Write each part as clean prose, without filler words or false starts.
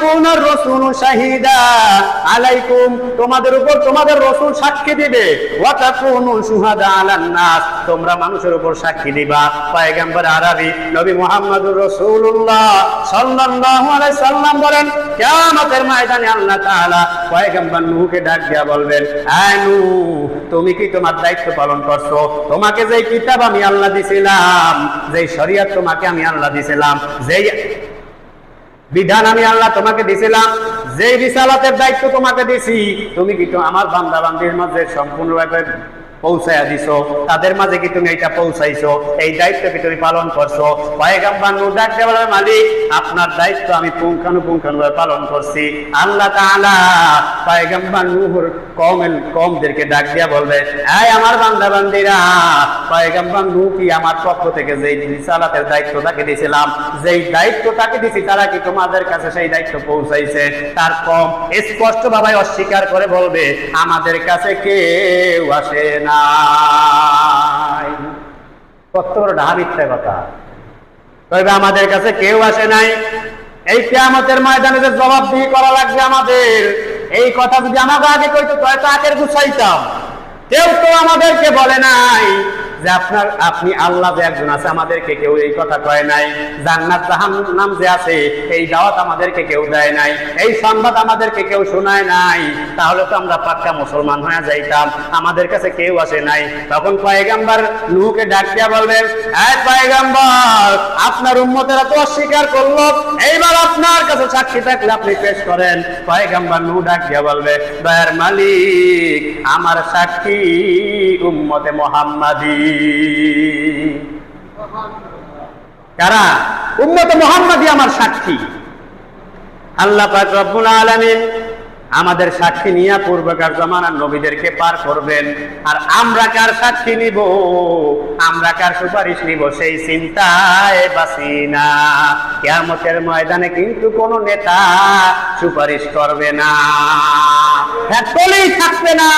ইয়াকুনার রাসূলু শাহিদা আলাইকুম, তোমাদের উপর তোমাদের রাসূল সাক্ষী দিবে। ওয়া তাকুনু শুহাদা আলান নাস, তোমরা মানুষের উপর সাক্ষী দিবা। পয়গম্বর আরবি নবী মুহাম্মদুর রাসূলুল্লাহ সাল্লাল্লাহু আলাইহি সাল্লাম বলেন, কিয়ামতের ময়দানে আল্লাহ তাআলা পয়গম্বর নূহকে ডাক দিয়া বলবেন, আয় নূহ, তুমি কি তোমার দায়িত্ব পালন করছো? তোমাকে যেই কিতাব আমি আল্লাহ দিছিলাম, যেই শরীয়ত তোমাকে আমি আল্লাহ দিছিলাম, যেই বিধান আমি আল্লাহ তোমাকে দিছিলাম, যেই রিসালাতের দায়িত্ব তোমাকে দিছি, তুমি কি তো আমার বান্দা বান্দির মাঝে সম্পূর্ণভাবে পৌঁছায়া দিছো? তাদের মাঝে কি তুমি এটা পৌঁছাইছো? এই দায়িত্ব কি তুমি পালন করছো? পয়গম্বর নূহ ডাক দিয়ে বলে, মালিক, আপনার দায়িত্ব আমি পুঙ্খানুপুঙ্খভাবে পালন করছি। আল্লাহ তাআলা পয়গম্বর নূহর কওমদেরকে ডাক দিয়া বলবে, এই আমার বান্দা বান্দিরা, পয়গম্বর নূহ কি আমার পক্ষ থেকে যেই রিসালাতের দায়িত্ব তাকে দিয়েছিলাম, যেই দায়িত্ব তাকে দিয়েছি, তারা কি তোমাদের কাছে সেই দায়িত্ব পৌঁছাইছে? তার কম স্পষ্ট ভাবে অস্বীকার করে বলবে, আমাদের কাছে কেউ আসে না। কত বড় মিথ্যা কথা! তবে আমাদের কাছে কেউ আসে নাই। এই কিয়ামতের ময়দানে যে জবাবদিহি করা লাগবে আমাদের, এই কথা যদি আমাকে আগে কইতো তো আগের গুছাইতাম। কেউ তো আমাদেরকে বলে নাই যে আপনি আল্লাহ যে একজন আছে, আমাদেরকে কেউ এই কথা কয় নাই। জান্নাত জাহান্নাম যে আছে, এই দাওয়াত আমাদেরকে কেউ দেয় নাই, এই সংবাদ আমাদেরকে কেউ শোনায় নাই। তাহলে তো আমরা পাক্কা মুসলমান হয়ে যাইতাম। আমাদের কাছে কেউ আসে নাই। তখন পয়গম্বর নূহকে ডাক দিয়া বলবেন, এই পয়গম্বর, আপনার উম্মতেরা তো অস্বীকার করলো, এইবার আপনার কাছে সাক্ষী থাকলে আপনি পেশ করেন। পয়গম্বর নূহ ডাক দিয়া বলবে, দয়ার মালিক, আমার সাক্ষী উম্মতে মুহাম্মাদী। কারা? উম্মতে মুহাম্মাদী আমার সাক্ষী। আল্লাহ পাক রব্বুল আলামিন আমাদের সাক্ষী নিয়ে পূর্বকার জামানার নবীদেরকে পার করবেন। আর আমরা কার সাক্ষী নিব, আমরা কার সুপারিশ নিব, সেই চিন্তায় বাঁচি না। কিয়ামতের ময়দানে কিন্তু কোন নেতা সুপারিশ করবে না, থাকবে না।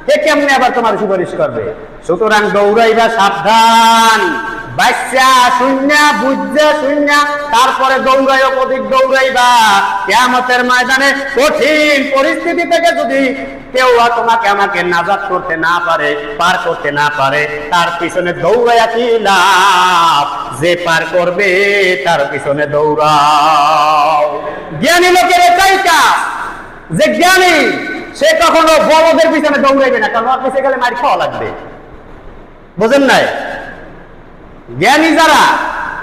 কে কেমনে আবার তোমার সুপারিশ করবে? সুতরাং দৌড়াইবা সাবধান, বাচ্চা শুন্না বুঝা শুন্না, তারপরে দৌড়াইও, অধিক দৌড়াইবা। কিয়ামতের ময়দানে কঠিন পরিস্থিতি থেকে যদি কেউ তোমাকে আমাকে নাজাত করতে না পারে, পার করতে না পারে, তার পিছনে দৌড়াইয়া কি লাভ? যে পার করবে তার পিছনে দৌড়াও। জ্ঞানী লোকের এটাই কাজ, যে জ্ঞানী সে কখনো বড়দের পিছনে দৌড়াইবে না, কারণ ওর পিছনে গেলে মার খাওয়া লাগবে। বুঝেন নাই? জ্ঞানী যারা,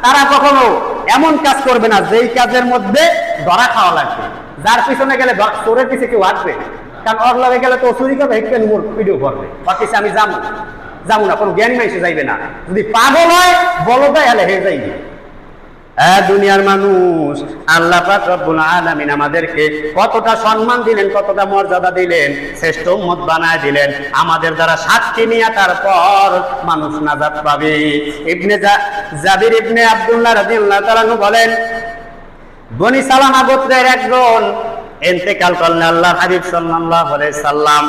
তারা কখনো এমন কাজ করবে না যেই কাজের মধ্যে ধরা খাওয়া লাগবে। যার পিছনে গেলে চোরের পিছিয়ে কেউ আসবে, কারণ ওর লগে গেলে তো চুরি করবে, হেঁটে মোর ভিডিও করবে, ওর পিছিয়ে আমি যাবো না। কোনো জ্ঞানী মানুষ যাইবে না। যদি পাগল হয়, বলো দেয়, হলে হয়ে যাইবে। দুনিয়ার মানুষ, আল্লাহ পাক রব্বুল আলামিন আমাদেরকে কতটা সম্মান দিলেন, কতটা মর্যাদা দিলেন, শ্রেষ্ঠ উম্মত বানায় দিলেন। আমাদের দ্বারা সাক্ষী নিয়ে তারপর মানুষ নাজাত পাবে। জাবির ইবনে আব্দুল্লাহ রাদিয়াল্লাহু তাআলা আনহু বলেন, বনি সালামা গোত্রের একজন ইন্তেকাল করলেন। আল্লাহর হাবিব সাল্লাল্লাহু আলাইহি সাল্লাম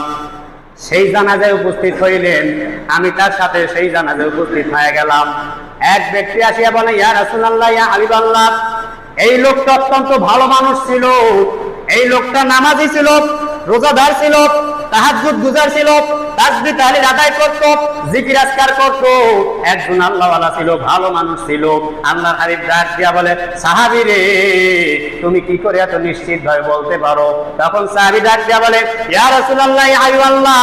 সেই জানাজায় উপস্থিত হইলেন। আমি তার সাথে সেই জানাজায় উপস্থিত হয়ে গেলাম। এক ব্যক্তি আসিয়া বলে, ইয়া রাসূলুল্লাহ, ইয়া হাবিবাল্লাহ, এই লোকটা অত্যন্ত ভালো মানুষ ছিল, এই লোকটা নামাজি ছিল, রোজাদার ছিল, তাহাজ্জুদ গুজার ছিল, তাসবিহ তাহলিল আদায় করত, জিকির আজকার করত, একজন আল্লাহওয়ালা ছিল, ভালো মানুষ ছিল। আল্লাহর হাবিব ডাক দিয়া বলে, সাহাবী রে, তুমি কি করে এত নিশ্চিত ভাবে বলতে পারো? তখন সাহাবী ডাক দিয়া বলে, ইয়া রাসূলুল্লাহ, ইয়া হাবিবাল্লাহ,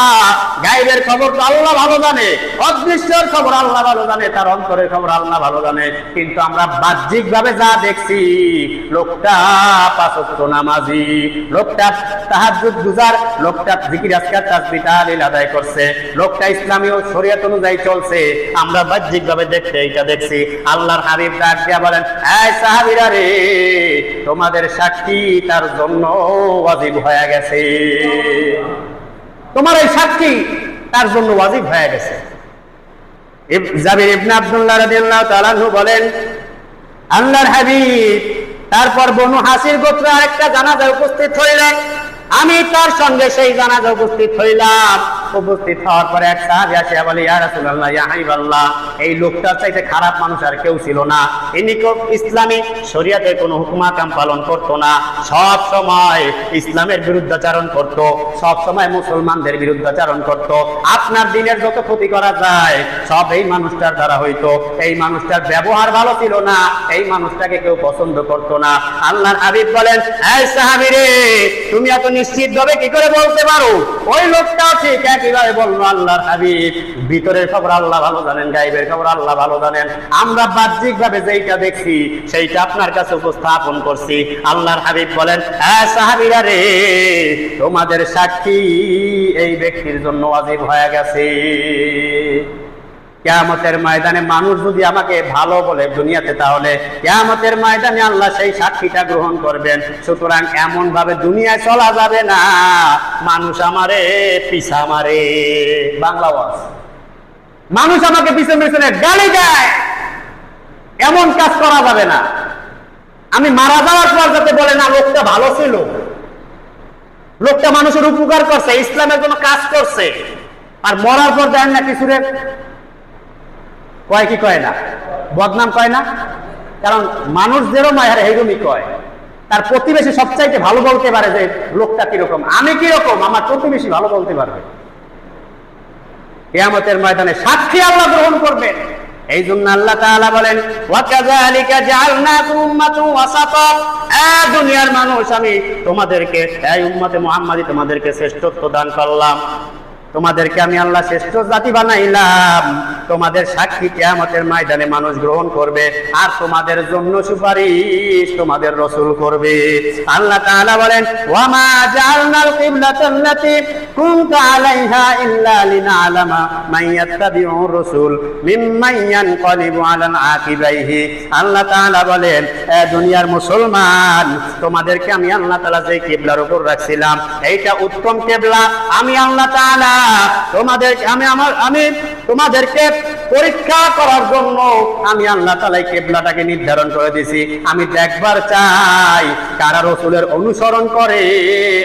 গায়বের খবর তো আল্লাহ ভালো জানে, অদৃশ্যের খবর আল্লাহ ভালো জানে, তার অন্তরের খবর আল্লাহ ভালো জানে। কিন্তু আমরা বাহ্যিক ভাবে যা দেখছি, লোকটা পাঁচ ওয়াক্ত নামাজি, লোকটা তাহাজ্জুদ গুজার, লোকটা জিকির আজকার তাসবিহ তাহলিল আদায় করছে, লোকটা ইসলামী ও শরীয়ত অনুযায়ী চলছে। আমরা বাহ্যিক ভাবে দেখতে এইটা দেখছি। আল্লাহর হাবিব ডাক দিয়া বলেন, এই সাহাবীরা রে, তোমাদের সাক্ষী তার জন্য ওয়াজিব হয়ে গেছে, তোমার এই সাক্ষী তার জন্য ওয়াজিব হয়ে গেছে। জাবির ইবনে আব্দুল্লাহ রাদিয়াল্লাহু তাআলা আনহু বলেন, আল্লাহর হাবিব তারপর বনু হাসির গোত্র আরেকটা জানাজায় উপস্থিত হইলেন। আমি তার সঙ্গে সেই জানাজায় উপস্থিত হইলাম। উপস্থিত হওয়ার পরে এক সাহাবী আসিয়া বলে, ইয়া রাসূলুল্লাহ, ইয়া হাবিবাল্লাহ, এই লোকটার চাইতে খারাপ মানুষ আর কেউ ছিল না। ইনি ইসলামী শরীয়তের কোনো হুকুমাকাম পালন করতো না, সব সময় ইসলামের বিরুদ্ধাচরণ করত, সব সময় মুসলমানদের বিরুদ্ধাচরণ করত। আপনার দিনের যত ক্ষতি করা যায় সব এই মানুষটার দ্বারা হইতো। এই মানুষটার ব্যবহার ভালো ছিল না, এই মানুষটাকে কেউ পছন্দ করতো না। আল্লাহর হাবিব বলেন, এই সাহাবী রে, তুমি এত নিশ্চিত ভাবে কি করে বলতে পারো ওই লোকটাও ঠিক? একইভাবে বললো আল্লাহর হাবিব, ভিতরের খবর আল্লাহ ভালো জানেন, গায়েবের খবর আল্লাহ ভালো জানেন। আমরা বাহ্যিক ভাবে যেইটা দেখছি সেইটা আপনার কাছে উপস্থাপন করছি। আল্লাহর হাবিব বলেন, হ্যাঁ সাহাবীরা রে, তোমাদের সাক্ষী এই ব্যক্তির জন্য ওয়াজিব হয়ে গেছে। কিয়ামতের ময়দানে মানুষ যদি আমাকে ভালো বলে দুনিয়াতে, তাহলে কিয়ামতের ময়দানে আল্লাহ সেই সাক্ষীটা গ্রহণ করবেন। সুতরাং এমন ভাবে দুনিয়ায় চলা যাবে না মানুষ আমারে পিছা মারে। বাংলা ওয়াজ, মানুষ আমাকে পিছনে পিছনে গালি দেয়, এমন কাজ করা যাবে না। আমি মারা যাওয়ার পর যাতে বলে না লোকটা ভালো ছিল, লোকটা মানুষের উপকার করছে, ইসলামের জন্য কাজ করছে, আর মরার পর দেন না কিছু রে কয় কি কয় না, বদনাম কয় না। কারণ মানুষ যেরকম হয় এইরকমই কয়। তার প্রতিবেশী সবচাইতে ভালো বলতে পারে যে লোকটা কিরকম, আমি কিরকম, আমার প্রতিবেশী ভালো বলতে পারবে। কিয়ামতের ময়দানে সাক্ষী আল্লাহ গ্রহণ করবেন। এই জন্য আল্লাহ তাআলা বলেন, ওয়াকাযালিকা জাআলনাকুম উম্মাতান ওয়াসাতা, দুনিয়ার মানুষ আমি তোমাদেরকে, এই উম্মতে মুহাম্মাদী তোমাদেরকে শ্রেষ্ঠত্ব দান করলাম, তোমাদেরকে আমি আল্লাহ শ্রেষ্ঠ জাতি বানাইলাম। তোমাদের সাক্ষী কিয়ামতের ময়দানে মানুষ গ্রহণ করবে, আর তোমাদের জন্য সুপারিশ তোমাদের রাসূল করবে। আল্লাহ তাআলা বলেন, ওয়া মা জাআলনাল কিবলাতাল্লাতী কুনতা আলাইহা ইল্লা লিনা'লামা মান ইয়াত্তাবিউর রাসূল মিম্মান ইয়ানকালিবু আলা আকিবাইহি। আল্লাহ তাআলা বলেন, দুনিয়ার মুসলমান, তোমাদেরকে আমি আল্লাহ তাআলা যে কিবলার উপর রাখছিলাম এইটা উত্তম কিবলা। আমি আল্লাহ তাআলা আমি তোমাদেরকে পরীক্ষা করার জন্য আমি আল্লাহ তাআলা কিবলাটাকে নির্ধারণ করে দিয়েছি। আমি দেখবার চাই কারা রাসূলের অনুসরণ করে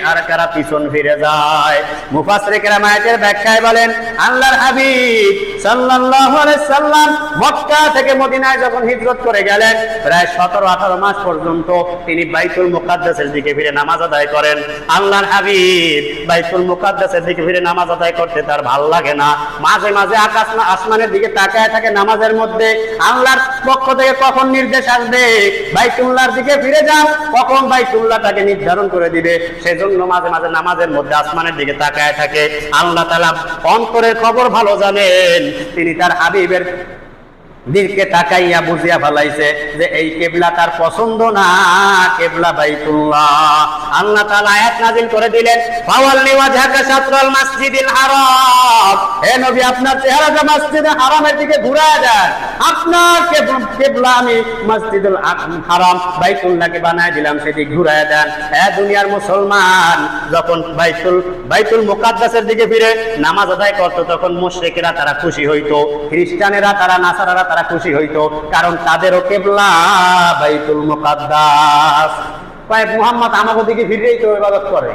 আর কারা পিছন ফিরে যায়। মুফাসসিরে কেরাম আয়াতের ব্যাখ্যায় বলেন, আল্লাহর হাবিব সাল্লাল্লাহু আলাইহি সাল্লাম মক্কা থেকে মদিনায় যখন হিজরত করে গেলেন, প্রায় 17-18 মাস পর্যন্ত তিনি বাইতুল মুকাদ্দাসের দিকে ফিরে নামাজ আদায় করেন। আল্লাহর হাবিব বাইতুল মুকাদ্দাসের দিকে ফিরে নামাজ আদায় করতে তার ভালো লাগে না। মাঝে মাঝে আসমানের দিকে তাকায় থাকে নামাজের মধ্যে। আল্লাহর পক্ষ থেকে কখন নির্দেশ আসবে বাইতুল্লাহর দিকে ফিরে যান, কখন বাইতুল্লাহটাকে নির্ধারণ করে দিবে, সেজন্য মাঝে মাঝে নামাজের মধ্যে আসমানের দিকে তাকায় থাকে। আল্লাহ তাআলা অন্তরের খবর ভালো জানেন, তিনি তার হাবিবের দিকে তাকাইয়া বুঝিয়া ফেলাইছে যে এই কিবলা তার পছন্দ না, কিবলা বাইতুল্লাহ। আল্লাহ তাআলা আয়াত নাযিল করে দিলেন, ফাওয়াল্লি ওয়াজহাকা শাতরাল মাসজিদিল হারাম, হে নবী আপনার চেহারাটা মসজিদে হারামের দিকে ঘুরায় দেন। আপনার কিবলা আমি মসজিদুল হারাম বাইতুল্লাহকে বানায় দিলাম, সেদিকে ঘুরায় দেন। হে দুনিয়ার মুসলমান, যখন বাইতুল মুকাদ্দাসের দিকে ফিরে নামাজ আদায় করত তখন মুশরিকরা তারা খুশি হইতো, খ্রিস্টানেরা তারা নাসারারা তারা খুশি হইতো, কারণ তাদেরও কিবলা বাইতুল মুকাদ্দাস। কয়েক মুহাম্মদ আমাদের দিকে ফিরেই তো ইবাদত করে,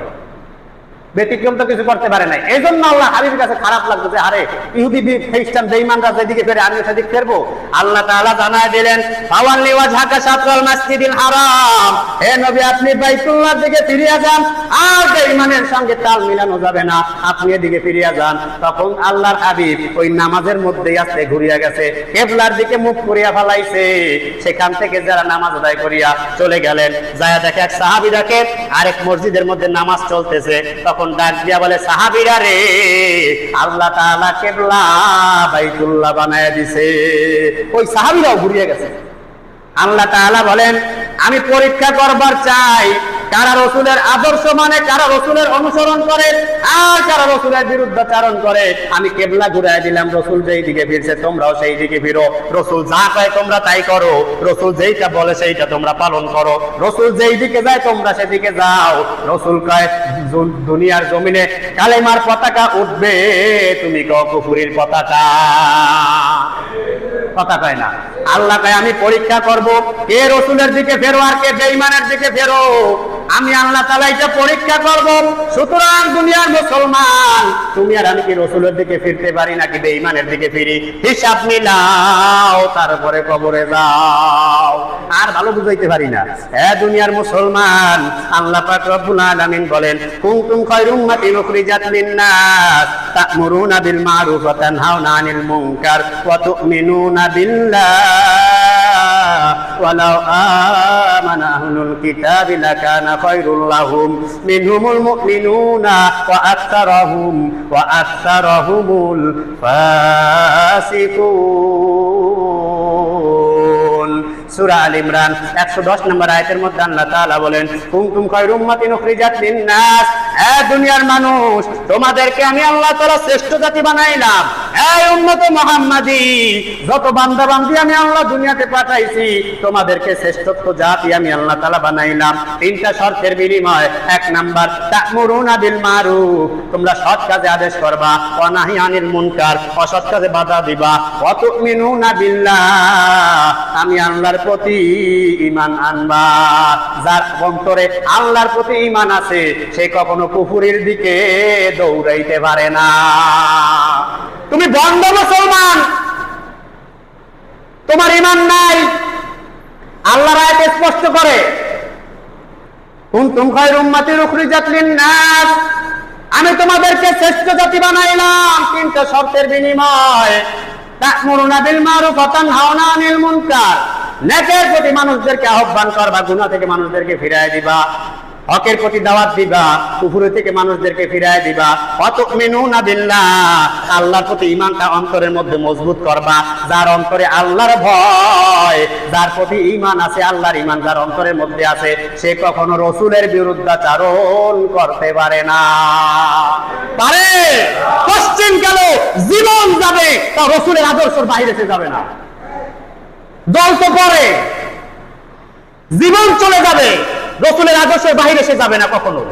ব্যতিক্রম তো কিছু করতে পারে নাই। এই জন্য আল্লাহ হাবিবের কাছে খারাপ লাগতো যে আরে ইহুদি খ্রিস্টান বেঈমানরা যেদিকে ফেরে আমি সেদিকে ফেরবো। আল্লাহ তাআলা জানায় দিলেন, ফাওয়াল্লি ওয়াজহাকা শাতরাল মাসজিদিল হারাম, হে নবী আপনি বাইতুল্লাহর দিকে ফিরিয়া যান, আর বেঈমানের সঙ্গে তাল মিলানো যাবে না, আপনি এদিকে ফিরিয়া যান। তখন আল্লাহর হাবিব ওই নামাজের মধ্যেই আস্তে ঘুরিয়া গেছে, কিবলার দিকে মুখ করিয়া ফেলাইছে। সেখান থেকে যারা নামাজ আদায় করিয়া চলে গেলেন, যায় দেখে এক সাহাবী দেখে আরেক মসজিদের মধ্যে নামাজ চলতেছে। তখন ডাক দিয়া বলে, সাহাবীরা রে, আল্লাহ তাআলা কিবলা বাইতুল্লাহ বানায়া দিছে। ওই সাহাবীরাও ঘুরিয়ে গেছে। আল্লাহ তাআলা বলেন, আমি পরীক্ষা করবার চাই কারা রাসূলের আদর্শ মানে, কারা রাসূলের অনুসরণ করে আর কারা রাসূলের বিরুদ্ধাচরণ করে। আমি কিবলা ঘুরায় দিলাম, রাসূল যেই দিকে ফিরছে তোমরাও সেই দিকে ফিরো। রাসূল যা কয় তোমরা তাই করো, রাসূল যেইটা বলে সেইটা তোমরা পালন করো, রাসূল যেই দিকে যায় তোমরা সেদিকে যাও। রাসূল কয় দুনিয়ার জমিনে কালেমার পতাকা উঠবে, তুমি কও কুফরির পতাকা। কথা কয় না। আল্লাহ কয় আমি পরীক্ষা করব কে রাসূলের দিকে ফেরো আর কে বেঈমানের দিকে ফেরো। আমি আল্লাহ তাআলা এটা পরীক্ষা করব। সুতরাং দুনিয়ার মুসলমান, তুমি আর আমি কি রসুলের দিকে ফিরতে পারি নাকি বেঈমানের দিকে ফিরি? হিসাব মিলাও, তারপরে কবরে যাও। আর ভালো বুঝাইতে পারি না। দুনিয়ার মুসলমান, আল্লাহ পাক রব্বুল আলামিন বলেন, কুনতুম খায়রা উম্মাতিন উখরিজাত লিন-নাস তা'মুরুনা বিল মা'রুফ ওয়া তানহাউনা আনিল মুনকার ওয়া তু'মিনুনা বিল্লাহ ওয়ালাউ আমানা আহলুল কিতাবি লাকানা খায়রুল লাহুম মিনহুমুল মুমিনুনা ওয়া আকতারুহুমুল ফাসিকুন। সূরা আল ইমরান 110 নম্বর আয়াতের মধ্যে আল্লাহ তাআলা বলেন, কুনতুম খায়রা উম্মাতিন উখরিজাত লিন-নাস, দুনিয়ার মানুষ, তোমাদেরকে আমি আল্লাহ তাআলা শ্রেষ্ঠ জাতি বানাইলাম। উম্মতে মুহাম্মাদি, যত বান্দা বান্দি আমি আল্লাহ দুনিয়াতে পাঠাইছি, তোমাদেরকে শ্রেষ্ঠত্ব জাতি আমি আল্লাহ তাআলা বানাইলাম তিনটা শর্তের বিনিময়ে। 1 নাম্বার, তা'মুরুনা বিল মারুফ, তোমরা সৎ কাজে আদেশ করবা, ওয়া নাহি আনিল মুনকার, অসৎ কাজে বাধা দিবা, ওয়া তু'মিনুনা বিল্লাহ, আমি আল্লাহর প্রতি ঈমান আনবা। যার অন্তরে আল্লাহর প্রতি ঈমান আছে, সে কখনো কুফুরের দিকে দৌড়াইতে পারে না। তুমি বন্ধ মুসলমান, তোমার ঈমান নাই। আল্লাহর আয়াত স্পষ্ট করে, কুনতুম খায়রা উম্মাতিন উখরিজাত লিন-নাস, আমি তোমাদেরকে শ্রেষ্ঠ জাতি বানাইলাম তিনটা শর্তের বিনিময়ে। তা'মুরুনা বিল মারুফ ওয়া তানহাউনা আনিল মুনকার, নেকের প্রতি মানুষদেরকে আহ্বান করবা, গুনাহ থেকে মানুষদেরকে ফিরায় দিবা, হকের প্রতি দাওয়াত দিবা, কুফর থেকে মানুষদেরকে ফিরায় দিবা, ওয়া তু'মিনুনা বিল্লাহ, আল্লাহর প্রতি ঈমানটা অন্তরের মধ্যে মজবুত করবা। যার অন্তরে আল্লাহর ভয়, যার প্রতি ঈমান আছে, আল্লাহর ঈমান যার অন্তরের মধ্যে আছে, সে কখনো রাসূলের বিরুদ্ধাচরণ করতে পারে না। পারে? পশ্চিম গেল জীবন যাবে, তা রাসূলের আদর্শের বাইরে সে যাবে না। দল তো পরে, জীবন চলে যাবে, রাসূলের আদর্শের বাইরে সে যাবে না কখনো।